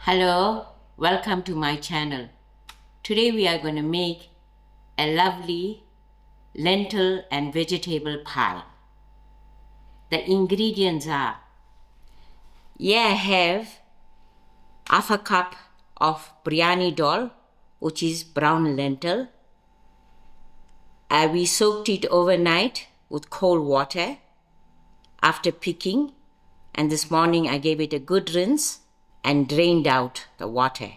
Hello, welcome to my channel. Today we are going to make a lovely lentil and vegetable pie. The ingredients are, I have half a cup of biryani dhal, which is brown lentil. We soaked it overnight with cold water after picking, and this morning I gave it a good rinse and drained out the water.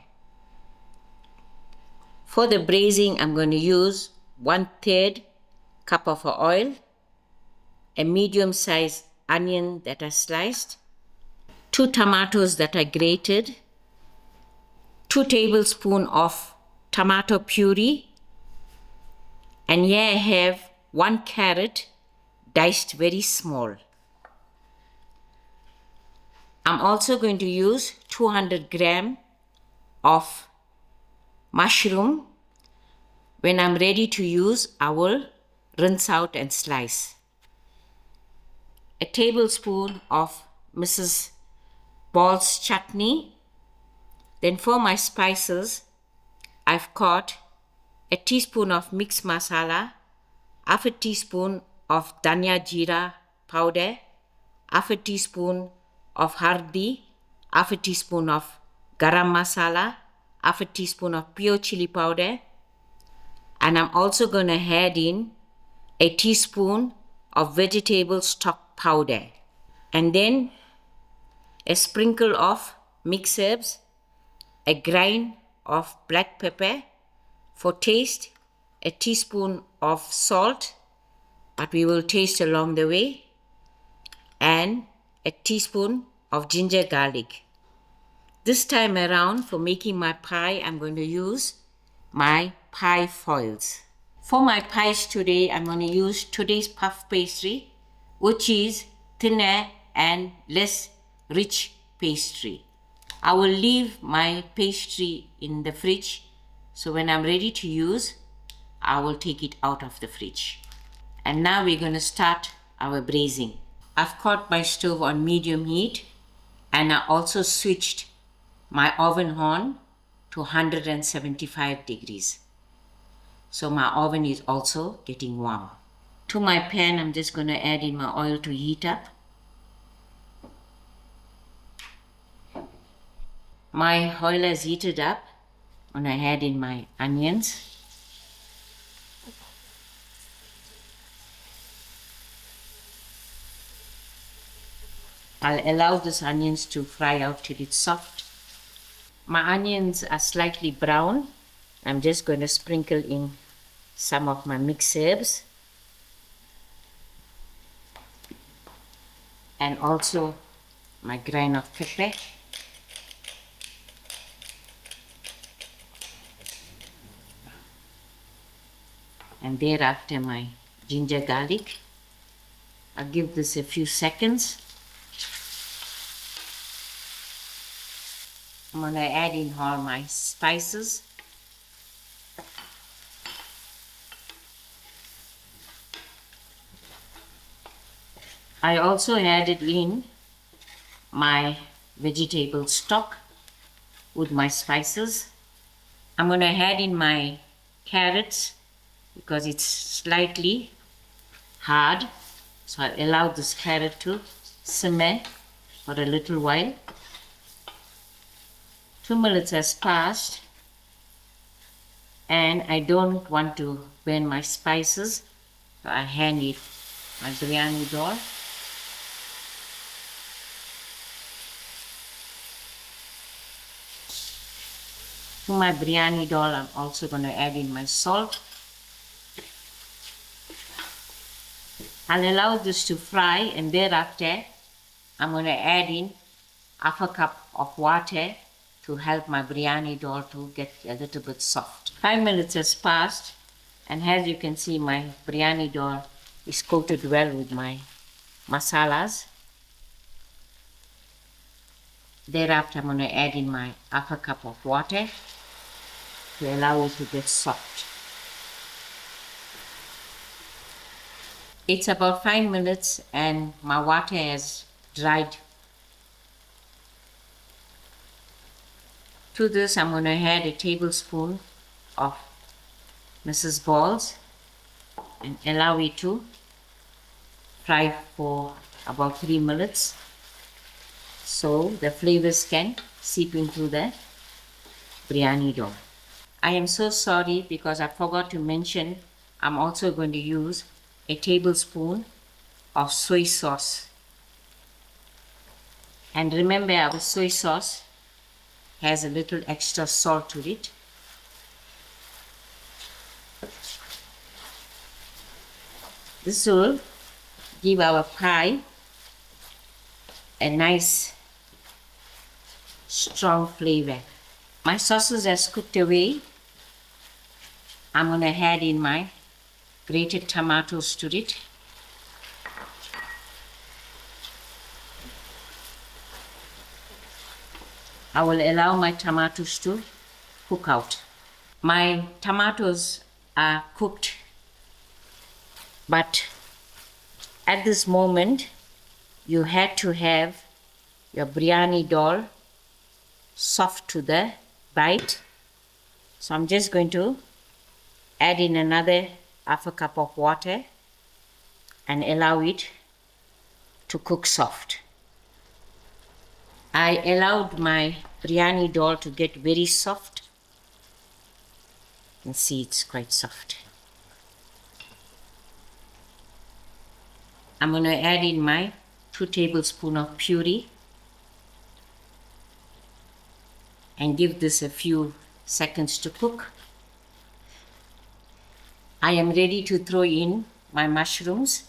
For the braising, I'm going to use 1/3 cup of oil, a medium-sized onion that I sliced, 2 tomatoes that I grated, 2 tablespoons of tomato puree, and here I have 1 carrot diced very small. I'm also going to use 200 grams of mushroom. When I'm ready to use, I will rinse out and slice. A tablespoon of Mrs Balls Chutney. Then for my spices, I've got a teaspoon of mixed masala, half a teaspoon of dhania jeera powder, half a teaspoon of hurdee, half a teaspoon of garam masala, half a teaspoon of pure chillie powder, and I'm also going to add in a teaspoon of vegetable stock powder, and then a sprinkle of mixed herbs, a grind of black pepper, for taste a teaspoon of salt, but we will taste along the way, and a teaspoon of ginger garlic. This time around, for making my pie, I'm going to use my pie foils. For my pies today, I'm going to use today's puff pastry, which is thinner and less rich pastry. I will leave my pastry in the fridge, so when I'm ready to use, I will take it out of the fridge. And now we're going to start our braising. I've got my stove on medium heat, and I also switched my oven on to 175 degrees. So my oven is also getting warm. To my pan, I'm just going to add in my oil to heat up. My oil has heated up, and I add in my onions. I'll allow these onions to fry out till it's soft. My onions are slightly brown. I'm just going to sprinkle in some of my mixed herbs and also my grind of pepper. And thereafter my ginger garlic. I'll give this a few seconds. I'm going to add in all my spices. I also added in my vegetable stock with my spices. I'm going to add in my carrots because it's slightly hard. So I'll allow this carrot to simmer for a little while. 2 minutes has passed, and I don't want to burn my spices, so I hand it my biryani dhal. To my biryani dhal, I'm also going to add in my salt. I'll allow this to fry, and thereafter I'm going to add in half a cup of water to help my biryani dhal to get a little bit soft. 5 minutes has passed, and as you can see, my biryani dhal is coated well with my masalas. Thereafter I'm going to add in my half a cup of water to allow it to get soft. It's about 5 minutes and my water has dried. To this, I'm going to add a tablespoon of Mrs Balls and allow it to fry for about 3 minutes so the flavors can seep into the biryani dough. I am so sorry because I forgot to mention I'm also going to use a tablespoon of soy sauce. And remember, our soy sauce has a little extra salt to it. This will give our pie a nice strong flavor. My sauces has cooked away. I'm going to add in my grated tomatoes to it. I will allow my tomatoes to cook out. My tomatoes are cooked, but at this moment you had to have your biryani dal soft to the bite. So I'm just going to add in another half a cup of water and allow it to cook soft. I allowed my biryani dal to get very soft. You can see it's quite soft. I'm going to add in my 2 tablespoons of puree and give this a few seconds to cook. I am ready to throw in my mushrooms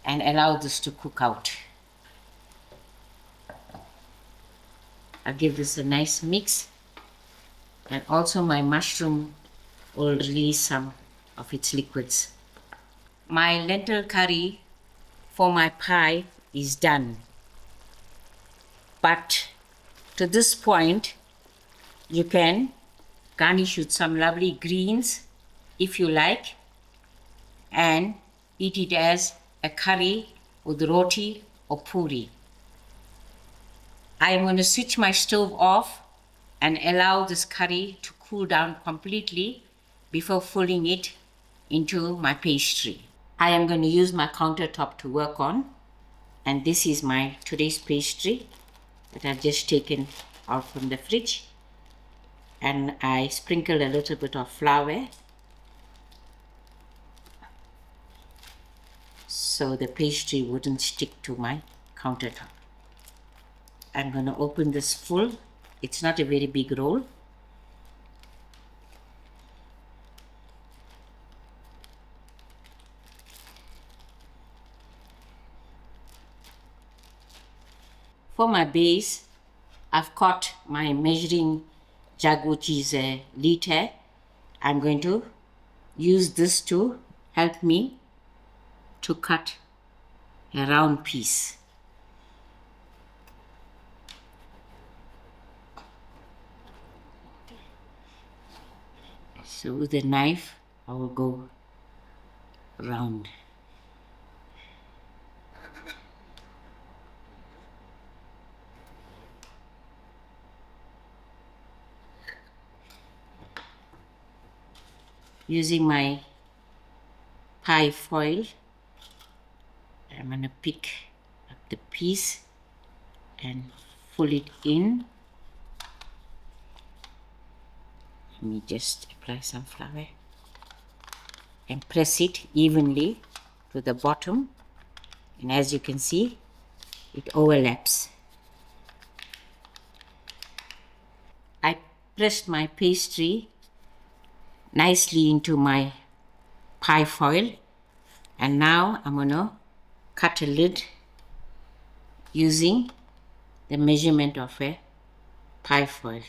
and allow this to cook out. I'll give this a nice mix, and also my mushroom will release some of its liquids. My lentil curry for my pie is done. But to this point, you can garnish with some lovely greens if you like and eat it as a curry with roti or puree. I am going to switch my stove off and allow this curry to cool down completely before filling it into my pastry. I am going to use my countertop to work on, and this is my today's pastry that I've just taken out from the fridge, and I sprinkle a little bit of flour so the pastry wouldn't stick to my countertop. I'm going to open this full. It's not a very big roll. For my base, I've cut my measuring jug, which is a liter. I'm going to use this to help me to cut a round piece. So with a knife, I will go round. Using my pie foil, I'm going to pick up the piece and pull it in. Let me just apply some flour and press it evenly to the bottom, and as you can see, it overlaps. I pressed my pastry nicely into my pie foil, and now I'm going to cut a lid using the measurement of a pie foil.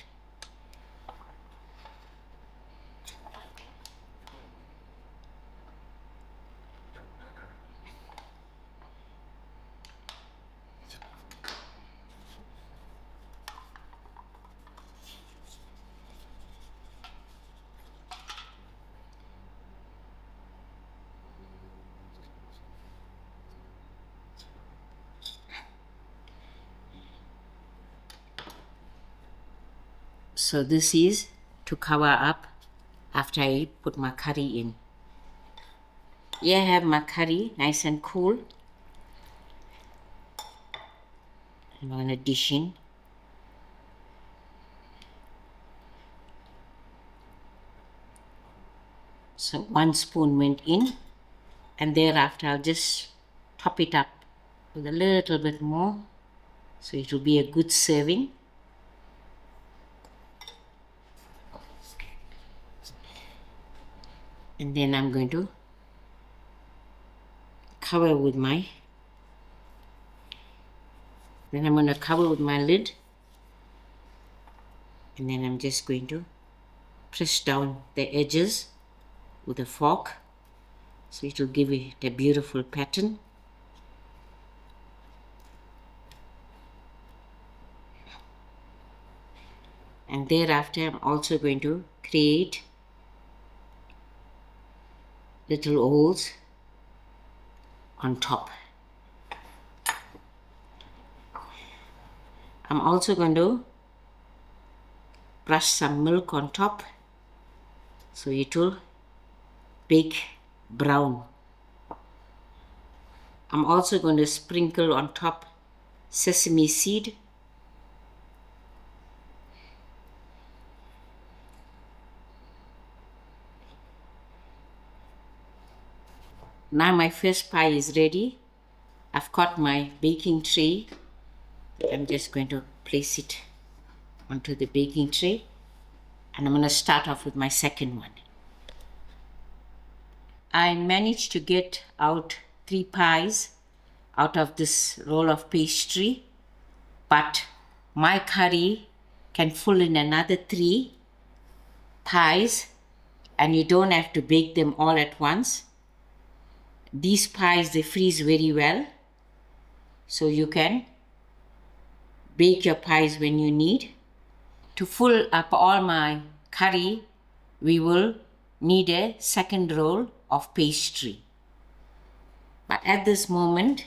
So this is to cover up after I put my curry in. Here I have my curry nice and cool. I'm going to dish in. So 1 spoon went in, and thereafter I'll just top it up with a little bit more, so it will be a good serving. And then I'm going to cover with my lid, and then I'm just going to press down the edges with a fork, so it will give it a beautiful pattern. And thereafter I'm also going to create little holes on top. I'm also going to brush some milk on top, so it will bake brown. I'm also going to sprinkle on top sesame seed. Now my first pie is ready. I've got my baking tray. I'm just going to place it onto the baking tray, and I'm going to start off with my second one. I managed to get out 3 pies out of this roll of pastry, but my curry can fill in another 3 pies, and you don't have to bake them all at once. These pies, they freeze very well, so you can bake your pies when you need. To fill up all my curry, we will need a second roll of pastry. But at this moment,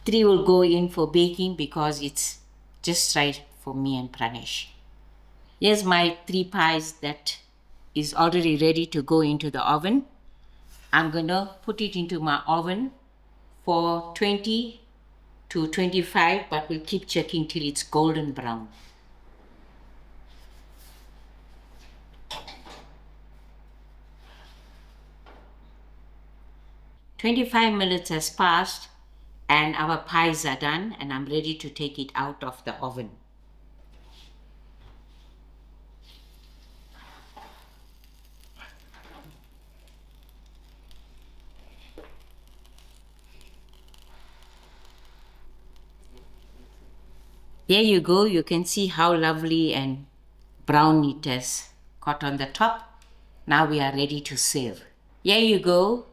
3 will go in for baking because it's just right for me and Pranesh. Here's my 3 pies that is already ready to go into the oven. I'm going to put it into my oven for 20 to 25, but we'll keep checking till it's golden brown. 25 minutes has passed and our pies are done, and I'm ready to take it out of the oven. There you go. You can see how lovely and brown it has got on the top. Now we are ready to serve. Here you go,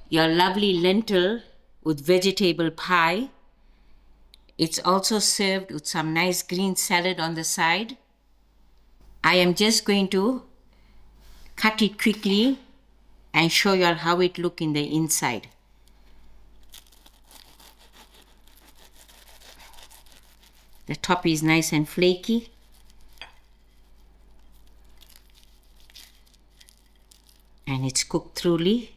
your lovely lentil with vegetable pie. It's also served with some nice green salad on the side. I am just going to cut it quickly and show you all how it looks in the inside. The top is nice and flaky. And it's cooked thoroughly.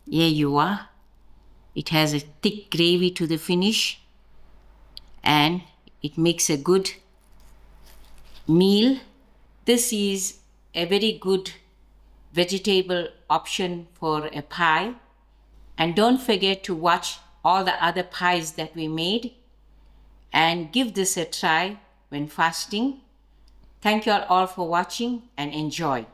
Here you are. It has a thick gravy to the finish, and it makes a good meal. This is a very good vegetable option for a pie. And don't forget to watch all the other pies that we made and give this a try when fasting. Thank you all for watching and enjoy.